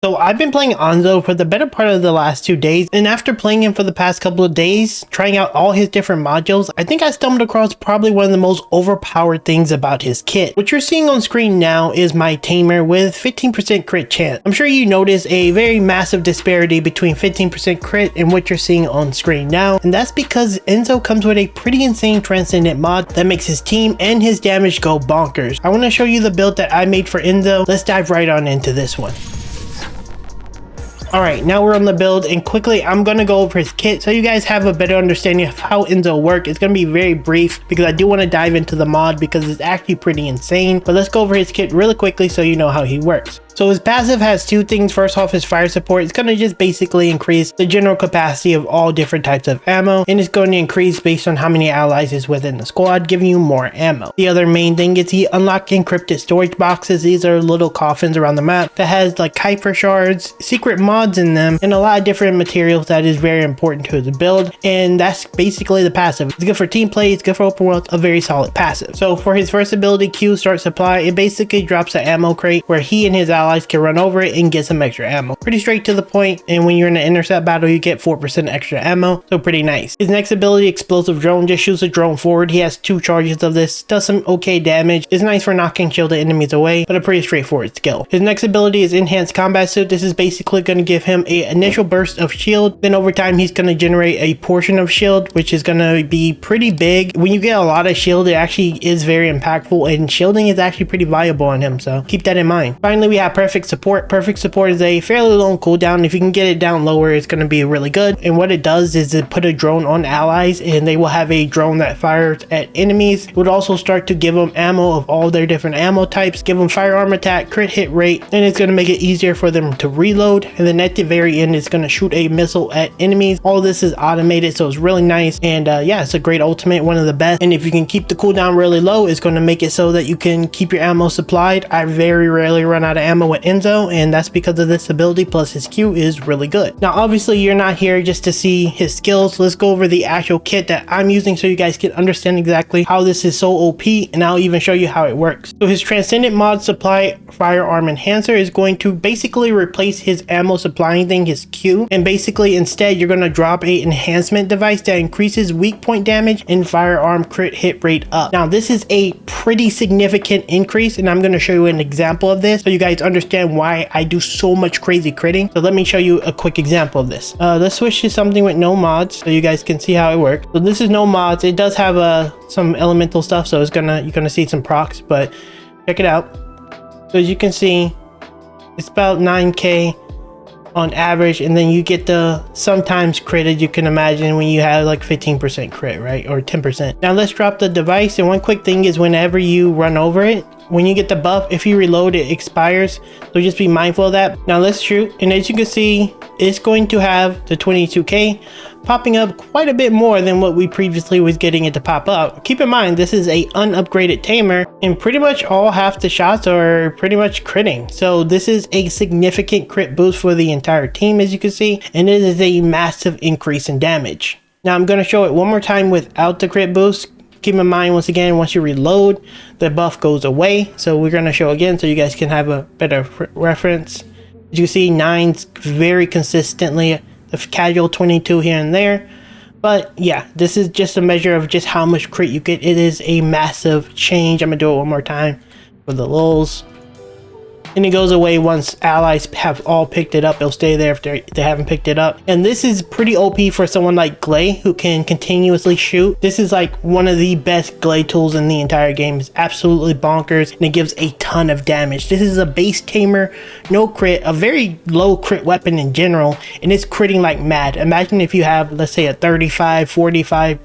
So I've been playing Enzo for the better part of the last 2 days, and after playing him for the past couple of days, trying out all his different modules, I think I stumbled across probably one of the most overpowered things about his kit. What you're seeing on screen now is my Tamer with 15% crit chance. I'm sure you notice a very massive disparity between 15% crit and what you're seeing on screen now, and that's because Enzo comes with a pretty insane Transcendent mod that makes his team and his damage go bonkers. I want to show you the build that I made for Enzo. Let's dive right on into this one. Alright, now we're on the build, and quickly I'm going to go over his kit so you guys have a better understanding of how Enzo works. It's going to be very brief because I do want to dive into the mod because it's actually pretty insane. But let's go over his kit really quickly so you know how he works. So his passive has 2 things. First off, his fire support. It's going to just basically increase the general capacity of all different types of ammo, and it's going to increase based on how many allies is within the squad, giving you more ammo. The other main thing is he unlocks encrypted storage boxes. These are little coffins around the map that has like Kypher shards, secret mods in them, and a lot of different materials that is very important to the build, and that's basically the passive. It's good for team play, it's good for open world, a very solid passive. So for his first ability, Q Start Supply, it basically drops an ammo crate where he and his allies can run over it and get some extra ammo. Pretty straight to the point, and when you're in an intercept battle you get 4% extra ammo, so pretty nice. His next ability, Explosive Drone, just shoots a drone forward. He has 2 charges of this, does some okay damage, is nice for knocking shielded enemies away, but a pretty straightforward skill. His next ability is Enhanced Combat Suit. This is basically going to give him a initial burst of shield, then over time he's going to generate a portion of shield, which is going to be pretty big. When you get a lot of shield, it actually is very impactful, and shielding is actually pretty valuable on him, so keep that in mind. Finally, we have Perfect Support. Perfect Support is a fairly long cooldown. If you can get it down lower, it's going to be really good, and what it does is it put a drone on allies, and they will have a drone that fires at enemies. It would also start to give them ammo of all their different ammo types, give them firearm attack, crit hit rate, and it's going to make it easier for them to reload, and then at the very end it's going to shoot a missile at enemies. All this is automated, so it's really nice, and yeah, it's a great ultimate, one of the best, and if you can keep the cooldown really low, it's going to make it so that you can keep your ammo supplied. I very rarely run out of ammo with Enzo, and that's because of this ability, plus his Q is really good. Now obviously you're not here just to see his skills. Let's go over the actual kit that I'm using so you guys can understand exactly how this is so OP, and I'll even show you how it works. So his Transcendent mod supply Firearm Enhancer is going to basically replace his ammo supplying thing, his Q, and basically instead you're going to drop a enhancement device that increases weak point damage and firearm crit hit rate up. Now this is a pretty significant increase, and I'm going to show you an example of this so you guys understand why I do so much crazy critting. So let me show you a quick example of this. Let's switch to something with no mods so you guys can see how it works. So this is no mods. It does have some elemental stuff, so you're gonna see some procs, but check it out. So as you can see, it's about 9k on average, and then you get the sometimes critted, you can imagine, when you have like 15% crit, right, or 10%. Now let's drop the device, and one quick thing is whenever you run over it, when you get the buff, if you reload, it expires, so just be mindful of that. Now let's shoot, and as you can see, it's going to have the 22k popping up quite a bit more than what we previously was getting it to pop up. Keep in mind, this is a unupgraded Tamer, and pretty much all half the shots are pretty much critting, so this is a significant crit boost for the entire team, as you can see, and it is a massive increase in damage. Now I'm going to show it one more time without the crit boost. Keep in mind, once again, once you reload, the buff goes away, so we're going to show again so you guys can have a better reference. As you see, 9's very consistently, the casual 22 here and there, but yeah, this is just a measure of just how much crit you get. It is a massive change. I'm gonna do it one more time for the lulz. And it goes away once allies have all picked it up. It'll stay there if they haven't picked it up. And this is pretty OP for someone like Glay who can continuously shoot. This is like one of the best Glay tools in the entire game. It's absolutely bonkers, and it gives a ton of damage. This is a base Tamer, no crit, a very low crit weapon in general, and it's critting like mad. Imagine if you have, let's say, a 35, 45%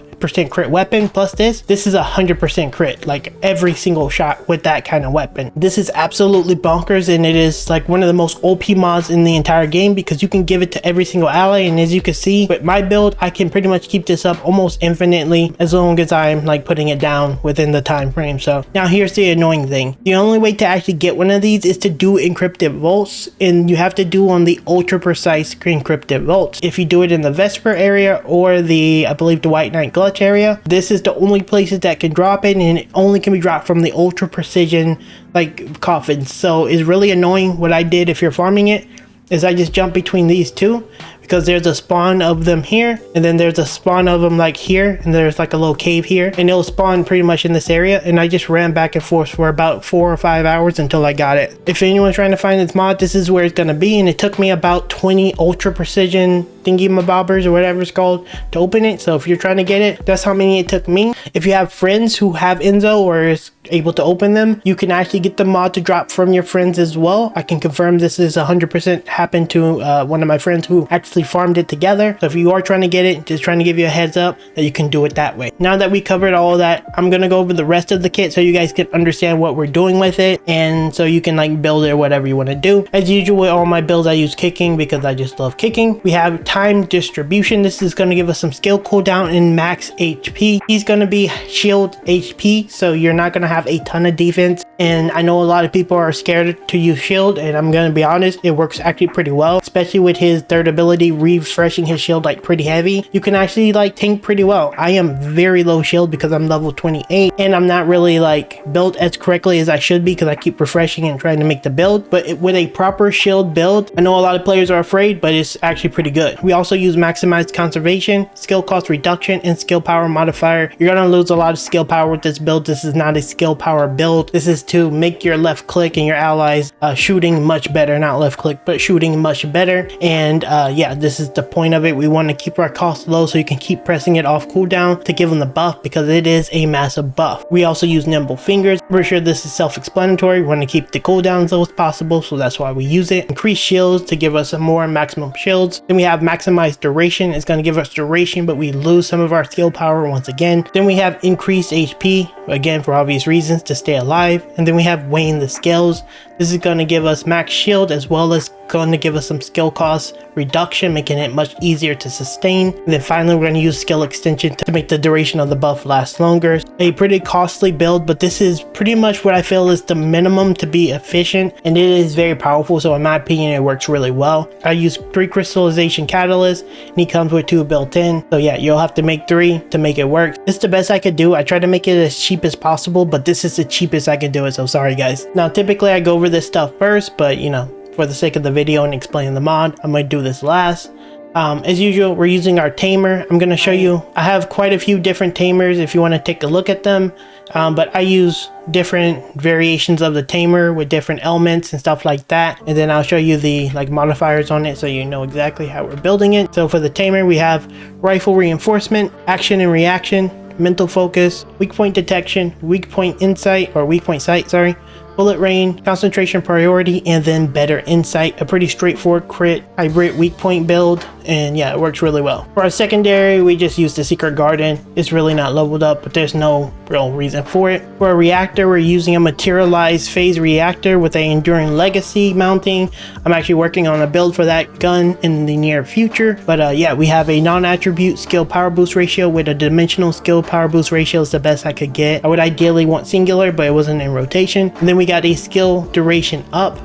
crit weapon plus this is 100% crit, like every single shot with that kind of weapon. This is absolutely bonkers, and it is like one of the most OP mods in the entire game because you can give it to every single ally, and as you can see with my build, I can pretty much keep this up almost infinitely as long as I'm like putting it down within the time frame. So now here's the annoying thing. The only way to actually get one of these is to do encrypted vaults, and you have to do on the ultra precise encrypted vaults. If you do it in the Vesper area or the, I believe, the White Knight Clutch area, this is the only places that can drop it, and it only can be dropped from the ultra precision like coffins. So it's really annoying. What I did, if you're farming it, is I just jump between these two, because there's a spawn of them here, and then there's a spawn of them like here, and there's like a little cave here, and it'll spawn pretty much in this area. And I just ran back and forth for about 4 or 5 hours until I got it. If anyone's trying to find this mod, this is where it's gonna be, and it took me about 20 ultra precision thingy mabobbers or whatever it's called to open it. So if you're trying to get it, that's how many it took me. If you have friends who have Enzo or is able to open them, you can actually get the mod to drop from your friends as well. I can confirm this is 100% happened to one of my friends who actually farmed it together. So if you are trying to get it, just trying to give you a heads up that you can do it that way. Now that we covered all of that, I'm gonna go over the rest of the kit so you guys can understand what we're doing with it, and so you can like build it or whatever you want to do. As usual with all my builds, I use kicking because I just love kicking. We have time distribution. This is going to give us some skill cooldown and max HP. He's going to be shield HP, so you're not going to have a ton of defense. And I know a lot of people are scared to use shield, and I'm going to be honest, it works actually pretty well, especially with his third ability refreshing his shield like pretty heavy. You can actually like tank pretty well. I am very low shield because I'm level 28, and I'm not really like built as correctly as I should be because I keep refreshing and trying to make the build. But with a proper shield build, I know a lot of players are afraid, but it's actually pretty good. We also use maximized conservation, skill cost reduction, and skill power modifier. You're gonna lose a lot of skill power with this build. This is not a skill power build. This is to make your left click and your allies shooting much better. Not left click, but shooting much better. And yeah, this is the point of it. We want to keep our cost low so you can keep pressing it off cooldown to give them the buff, because it is a massive buff. We also use nimble fingers. We're sure this is self-explanatory. We want to keep the cooldown as low as possible, so that's why we use it. Increase shields to give us some more maximum shields. Then we have maximized duration. It's going to give us duration, but we lose some of our skill power once again. Then we have increased HP, again for obvious reasons, to stay alive. And then we have weighing the scales. This is going to give us max shield as well as going to give us some skill cost reduction, making it much easier to sustain. And then finally, we're going to use skill extension to make the duration of the buff last longer. A pretty costly build, but this is pretty much what I feel is the minimum to be efficient, and it is very powerful. So in my opinion, it works really well. I use 3 crystallization catalysts, and he comes with 2 built in. So yeah, you'll have to make 3 to make it work. It's the best I could do. I try to make it as cheap as possible, but this is the cheapest I can do it. So sorry guys. Now typically I go over this stuff first, but you know, for the sake of the video and explaining the mod, I'm going to do this last. As usual, we're using our tamer. I'm going to show you, I have quite a few different tamers if you want to take a look at them, but I use different variations of the tamer with different elements and stuff like that, and then I'll show you the like modifiers on it so you know exactly how we're building it. So for the tamer, we have rifle reinforcement, action and reaction, mental focus, weak point detection, weak point insight, or weak point sight, sorry, bullet range, concentration priority, and then better insight. A pretty straightforward crit hybrid weak point build, and yeah, it works really well. For our secondary, we just use the secret garden. It's really not leveled up, but there's no real reason for it. For a reactor, we're using a materialized phase reactor with a enduring legacy mounting. I'm actually working on a build for that gun in the near future, but yeah, we have a non-attribute skill power boost ratio with a dimensional skill power boost ratio. Is the best I could get. I would ideally want singular, but it wasn't in rotation. And then we got a skill duration up.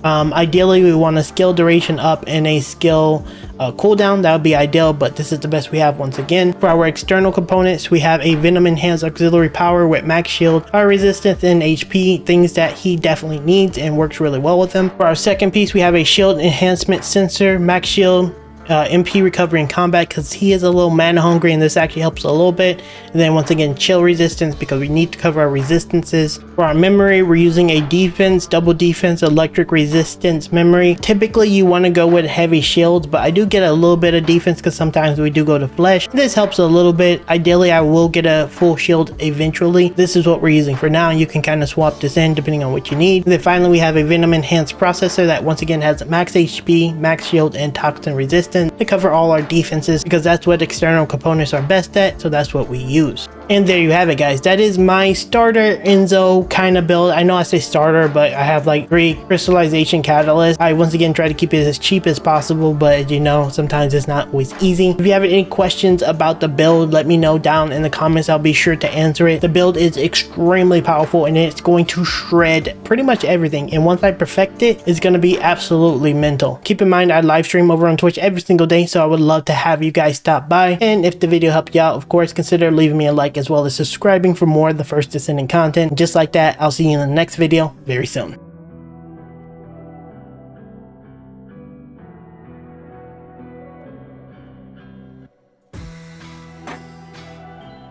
Ideally we want a skill duration up and a skill cooldown. That would be ideal, but this is the best we have once again. For our external components, we have a venom enhanced auxiliary power with max shield, fire resistance, and HP, things that he definitely needs and works really well with him. For our second piece, we have a shield enhancement sensor, max shield, MP recovery in combat, because he is a little mana hungry, and this actually helps a little bit. And then once again, chill resistance, because we need to cover our resistances. For our memory, we're using a defense, double defense, electric resistance memory. Typically you want to go with heavy shields, but I do get a little bit of defense because sometimes we do go to flesh. This helps a little bit. Ideally I will get a full shield eventually. This is what we're using for now. You can kind of swap this in depending on what you need. And then finally we have a venom enhanced processor that once again has max HP, max shield, and toxin resistance to cover all our defenses, because that's what external components are best at, so that's what we use. And there you have it guys. That is my starter Enzo kind of build. I know I say starter, but I have like 3 crystallization catalysts. I once again try to keep it as cheap as possible, but you know, sometimes it's not always easy. If you have any questions about the build, let me know down in the comments. I'll be sure to answer it. The build is extremely powerful and it's going to shred pretty much everything, and once I perfect it, it's going to be absolutely mental. Keep in mind I live stream over on Twitch every single day, so I would love to have you guys stop by, and if the video helped you out, of course, consider leaving me a like as well as subscribing for more of the first Descendant content. Just like that, I'll see you in the next video very soon.